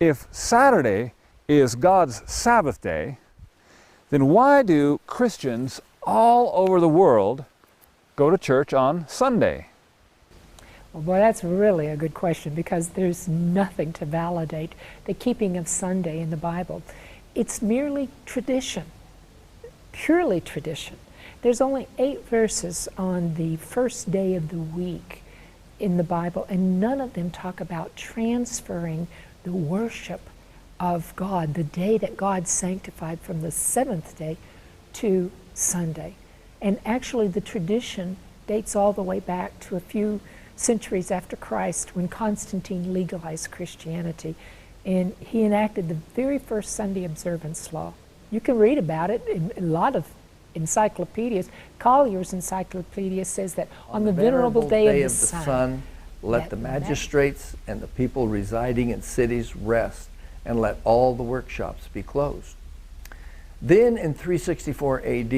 if Saturday is God's Sabbath day, then why do Christians all over the world go to church on Sunday? Well, boy, that's really a good question, because there's nothing to validate the keeping of Sunday in the Bible. It's merely tradition, purely tradition. There's only 8 verses on the first day of the week in the Bible, and none of them talk about transferring the worship of God, the day that God sanctified from the 7th day, to Sunday. And actually the tradition dates all the way back to a few centuries after Christ, when Constantine legalized Christianity, and he enacted the very first Sunday observance law. You can read about it in a lot of encyclopedias. Collier's encyclopedia says that on the venerable day of the sun, let the magistrates and the people residing in cities rest, and let all the workshops be closed. Then in 364 AD,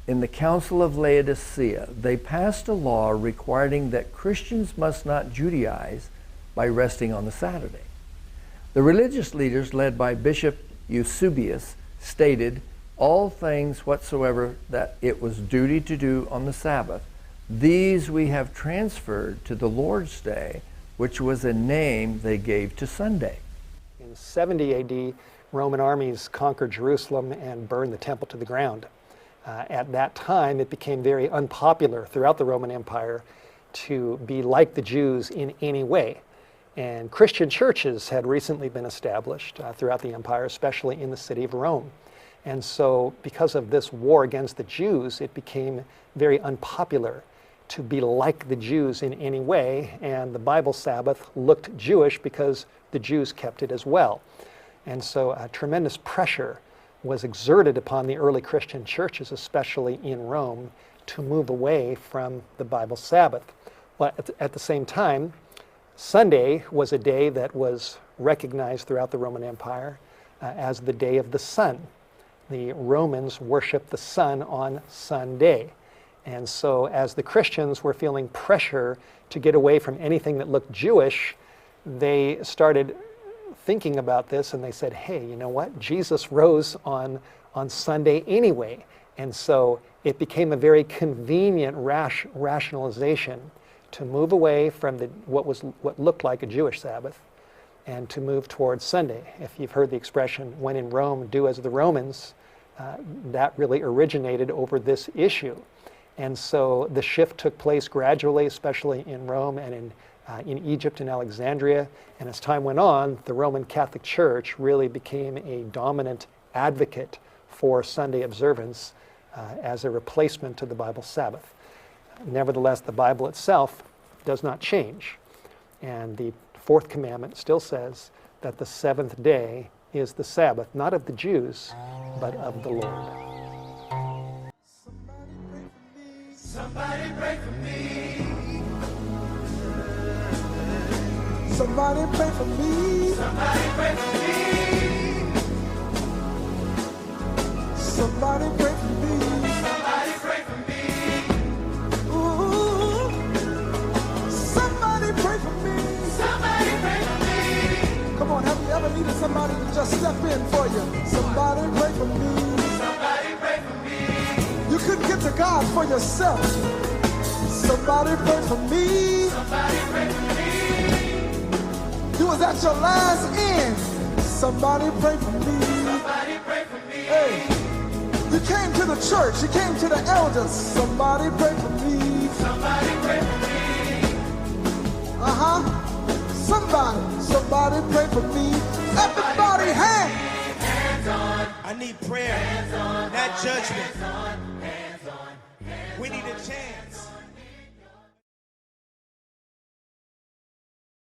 in the Council of Laodicea, they passed a law requiring that Christians must not Judaize by resting on the Saturday. The religious leaders, led by Bishop Eusebius, stated, "All things whatsoever that it was duty to do on the Sabbath, these we have transferred to the Lord's Day, which was a name they gave to Sunday." In 70 AD, Roman armies conquered Jerusalem and burned the temple to the ground. At that time, it became very unpopular throughout the Roman Empire to be like the Jews in any way. And Christian churches had recently been established throughout the empire, especially in the city of Rome. And so because of this war against the Jews, it became very unpopular to be like the Jews in any way, and the Bible Sabbath looked Jewish because the Jews kept it as well. And so tremendous pressure was exerted upon the early Christian churches, especially in Rome, to move away from the Bible Sabbath. Well, at the same time, Sunday was a day that was recognized throughout the Roman Empire as the day of the sun. The Romans worshiped the sun on Sunday. And so as the Christians were feeling pressure to get away from anything that looked Jewish, they started thinking about this, and they said, hey, you know what? Jesus rose on Sunday anyway. And so it became a very convenient rationalization to move away from what looked like a Jewish Sabbath and to move towards Sunday. If you've heard the expression, when in Rome, do as the Romans, that really originated over this issue. And so the shift took place gradually, especially in Rome and in Egypt and Alexandria. And as time went on, the Roman Catholic Church really became a dominant advocate for Sunday observance as a replacement to the Bible Sabbath. Nevertheless, the Bible itself does not change. And the 4th commandment still says that the 7th day is the Sabbath, not of the Jews, but of the Lord. Somebody pray for me. Somebody pray for me. Somebody pray for me. Somebody pray for me. Somebody pray for me. Ooh. Somebody pray for me. Somebody pray for me. Come on, have you ever needed somebody to just step in for you? Somebody pray for me. Somebody pray for me. You couldn't get to God for yourself. Somebody pray for me. Somebody pray for me. You was at your last end. Somebody pray for me. Somebody pray for me. Hey, you came to the church. You came to the elders. Somebody pray for me. Somebody pray for me. Somebody pray for me. Everybody, hands on. I need prayer, not judgment. We need a chance.